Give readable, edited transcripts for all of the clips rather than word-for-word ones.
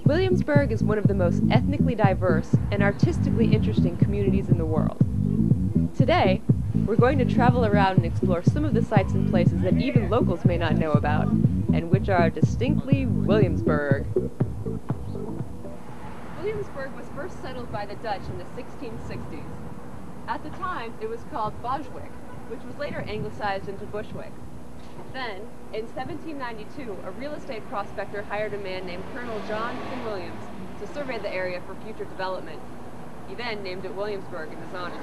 Williamsburg is one of the most ethnically diverse and artistically interesting communities in the world. Today, we're going to travel around and explore some of the sites and places that even locals may not know about, and which are distinctly Williamsburg. Williamsburg was first settled by the Dutch in the 1660s. At the time, it was called Bojwick, which was later anglicized into Bushwick. Then, in 1792, a real estate prospector hired a man named Colonel John Williams to survey the area for future development. He then named it Williamsburg in his honor.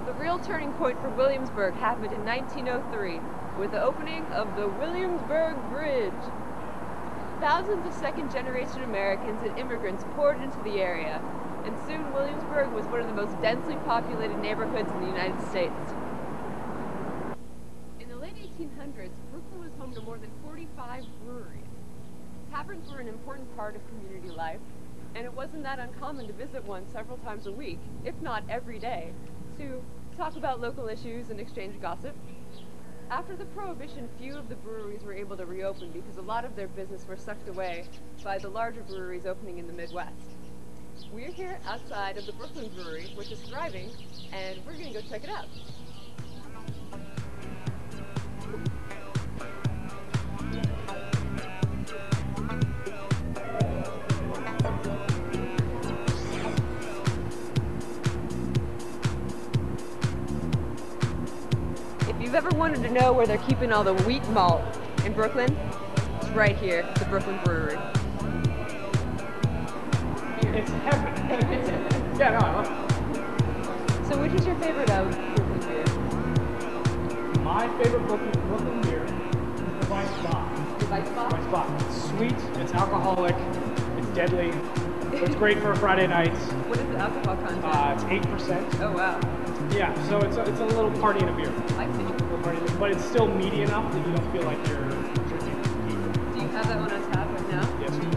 The real turning point for Williamsburg happened in 1903 with the opening of the Williamsburg Bridge. Thousands of second-generation Americans and immigrants poured into the area, and soon Williamsburg was one of the most densely populated neighborhoods in the United States. In the late 1800s, Brooklyn was home to more than 45 breweries. Taverns were an important part of community life, and it wasn't that uncommon to visit one several times a week, if not every day, to talk about local issues and exchange gossip. After the Prohibition, few of the breweries were able to reopen because a lot of their business were sucked away by the larger breweries opening in the Midwest. We're here outside of the Brooklyn Brewery, which is thriving, and we're going to go check it out. If you've ever wanted to know where they're keeping all the wheat malt in Brooklyn, it's right here, the Brooklyn Brewery. It's heaven. Yeah, no, I love it. So which is your favorite Brooklyn beer? My favorite Brooklyn beer is the White Spot. The White Spot? White Spot. It's sweet, it's alcoholic, it's deadly, it's great for a Friday night. What is the alcohol content? It's 8%. Oh, wow. Yeah, so it's a little party in a beer. I see. But it's still meaty enough that you don't feel like you're drinking heat. Do you have that one on tap right now? Yes, we do.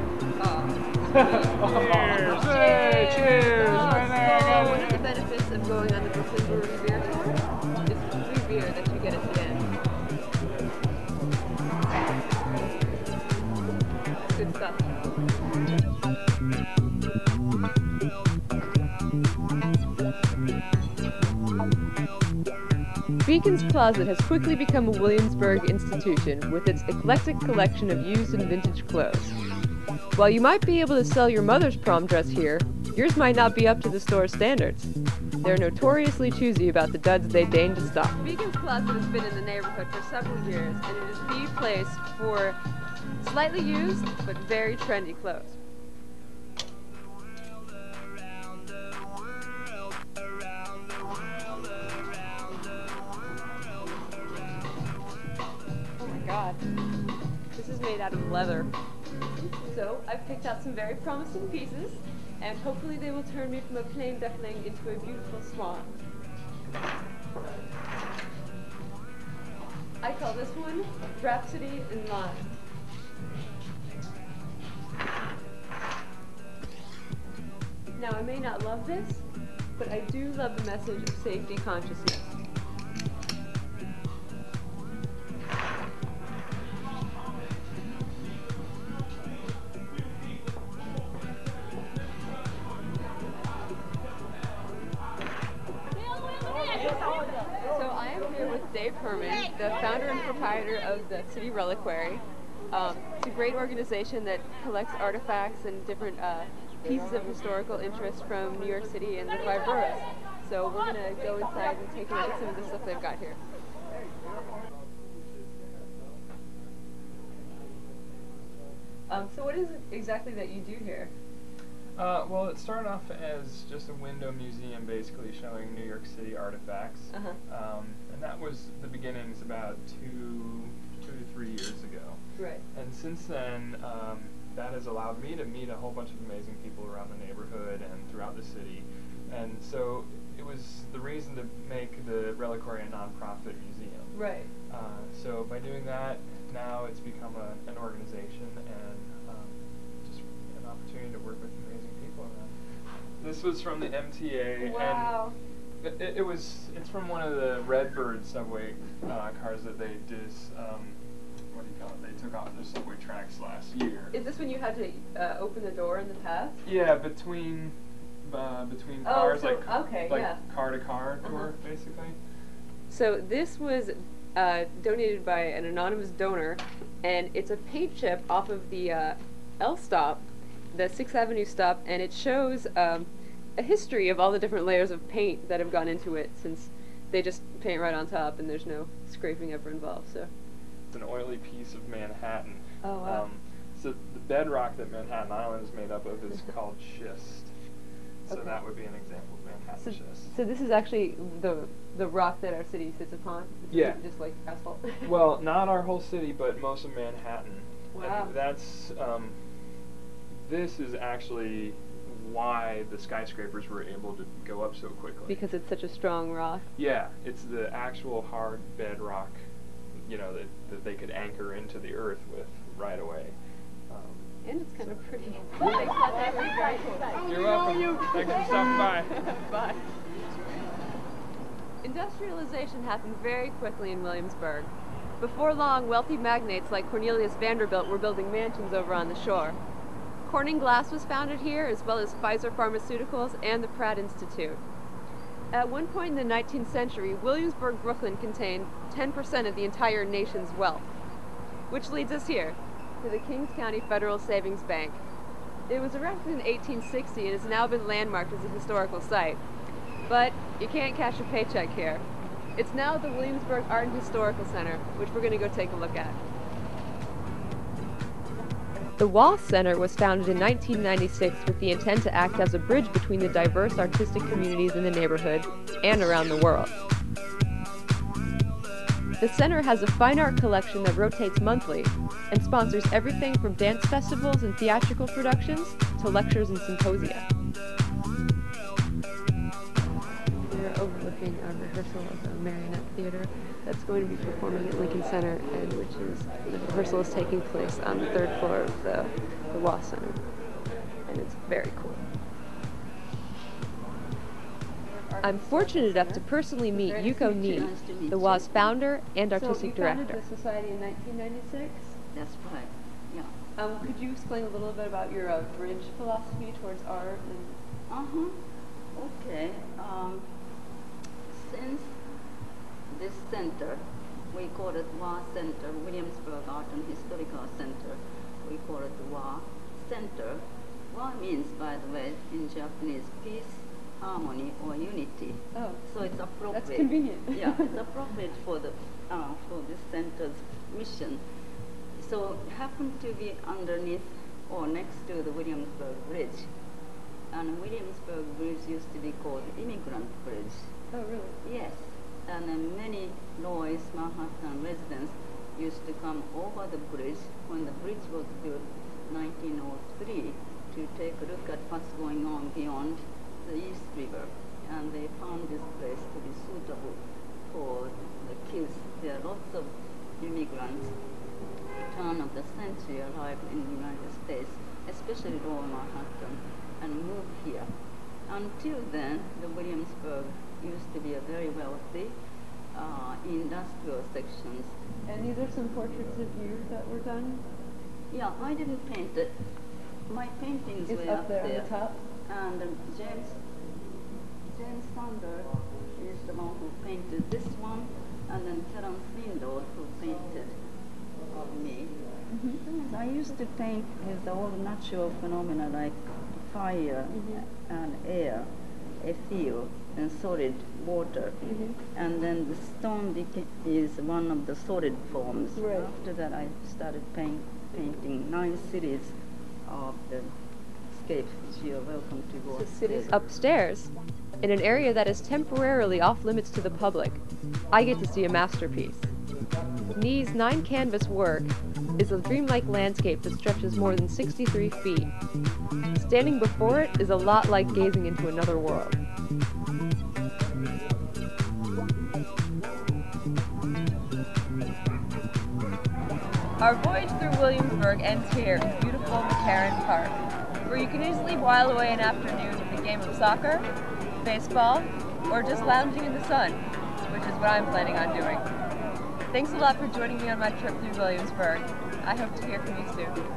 Cheers! Cheers! Cheers! Right there. So one of the benefits of going on the Brooklyn Brewery beer tour is the free beer that you get at the end. Good stuff. Beacon's Closet has quickly become a Williamsburg institution with its eclectic collection of used and vintage clothes. While you might be able to sell your mother's prom dress here, yours might not be up to the store's standards. They're notoriously choosy about the duds they deign to stock. Beacon's Closet has been in the neighborhood for several years, and it is the place for slightly used but very trendy clothes. Oh my god, this is made out of leather. So I've picked out some very promising pieces, and hopefully they will turn me from a plain duckling into a beautiful swan. I call this one Rhapsody in Lime. Now I may not love this, but I do love the message of safety consciousness. So I am here with Dave Herman, the founder and proprietor of the City Reliquary. It's a great organization that collects artifacts and different pieces of historical interest from New York City and the 5 boroughs. So we're going to go inside and take a look at some of the stuff they've got here. So what is it exactly that you do here? Well, it started off as just a window museum, basically showing New York City artifacts, and that was the beginnings about two to 3 years ago. Right. And since then, that has allowed me to meet a whole bunch of amazing people around the neighborhood and throughout the city. And so it was the reason to make the Reliquary a nonprofit museum. Right. So by doing that, now it's become an organization and just an opportunity to work with amazing people around. This was from the MTA. Wow. And it's from one of the Redbird subway cars that they what do you call it? They took off the subway tracks last year. Is this when you had to open the door in the past? Yeah, between cars, so, like yeah. car to car tour, basically. So this was donated by an anonymous donor, and it's a paint chip off of the L stop, the 6th Avenue stop, and it shows a history of all the different layers of paint that have gone into it, since they just paint right on top and there's no scraping ever involved. So It's an oily piece of Manhattan. Oh, wow. So the bedrock that Manhattan Island is made up of is called schist. So Okay. that would be an example of Manhattan schist. So this is actually the rock that our city sits upon? It's Yeah. Just like asphalt? Well, not our whole city, but most of Manhattan. Wow. And that's, this is actually why the skyscrapers were able to go up so quickly. Because it's such a strong rock? Yeah, it's the actual hard bedrock, that they could anchor into the earth with right away. And it's kind of pretty. You're welcome. Thanks for stopping by. Bye. Industrialization happened very quickly in Williamsburg. Before long, wealthy magnates like Cornelius Vanderbilt were building mansions over on the shore. Corning Glass was founded here, as well as Pfizer Pharmaceuticals and the Pratt Institute. At one point in the 19th century, Williamsburg, Brooklyn contained 10% of the entire nation's wealth. Which leads us here, to the Kings County Federal Savings Bank. It was erected in 1860 and has now been landmarked as a historical site. But you can't cash a paycheck here. It's now the Williamsburg Art Historical Center, which we're going to go take a look at. The Wallace Center was founded in 1996 with the intent to act as a bridge between the diverse artistic communities in the neighborhood and around the world. The center has a fine art collection that rotates monthly and sponsors everything from dance festivals and theatrical productions to lectures and symposia. We're overlooking a rehearsal of a marionette theater that's going to be performing at Lincoln Center, and the rehearsal is taking place on the 3rd floor of the Wallace Center, and it's very cool. I'm fortunate enough to personally meet Yuko Nee, the WA's founder and artistic director. So you founded the society in 1996? That's right, yeah. Could you explain a little bit about your bridge philosophy towards art? Okay. Since this center, we call it WA Center, Williamsburg Art and Historical Center. We call it WA Center. WA means, by the way, in Japanese, peace, harmony, or unity. Oh, so it's appropriate. That's convenient. Yeah, it's appropriate for this center's mission. So it happened to be underneath or next to the Williamsburg Bridge. And Williamsburg Bridge used to be called Immigrant Bridge. Oh, really? Yes. And many Lower East Manhattan residents used to come over the bridge when the bridge was built in 1903 to take a look at what's going on beyond the East River. And they found this place to be suitable for the kids. There are lots of immigrants turn of the century arrived in the United States, especially Lower Manhattan, and moved here. Until then, the Williamsburg used to be a very wealthy industrial sections. And these are some portraits of you that were done? Yeah, I didn't paint it. My paintings It's were up there on the top? And James Sander is the one who painted this one, and then Terence Lindor who painted of me. Mm-hmm. I used to paint with all natural phenomena like fire and air, a field, and solid water. And then the stone is one of the solid forms. Right. After that I started painting 9 cities of the scape, which you are welcome to go upstairs. Upstairs, in an area that is temporarily off limits to the public, I get to see a masterpiece. Nee's 9-canvas work is a dreamlike landscape that stretches more than 63 feet. Standing before it is a lot like gazing into another world. Our voyage through Williamsburg ends here in beautiful McCarran Park, where you can easily while away an afternoon with a game of soccer, baseball, or just lounging in the sun, which is what I'm planning on doing. Thanks a lot for joining me on my trip through Williamsburg. I hope to hear from you soon.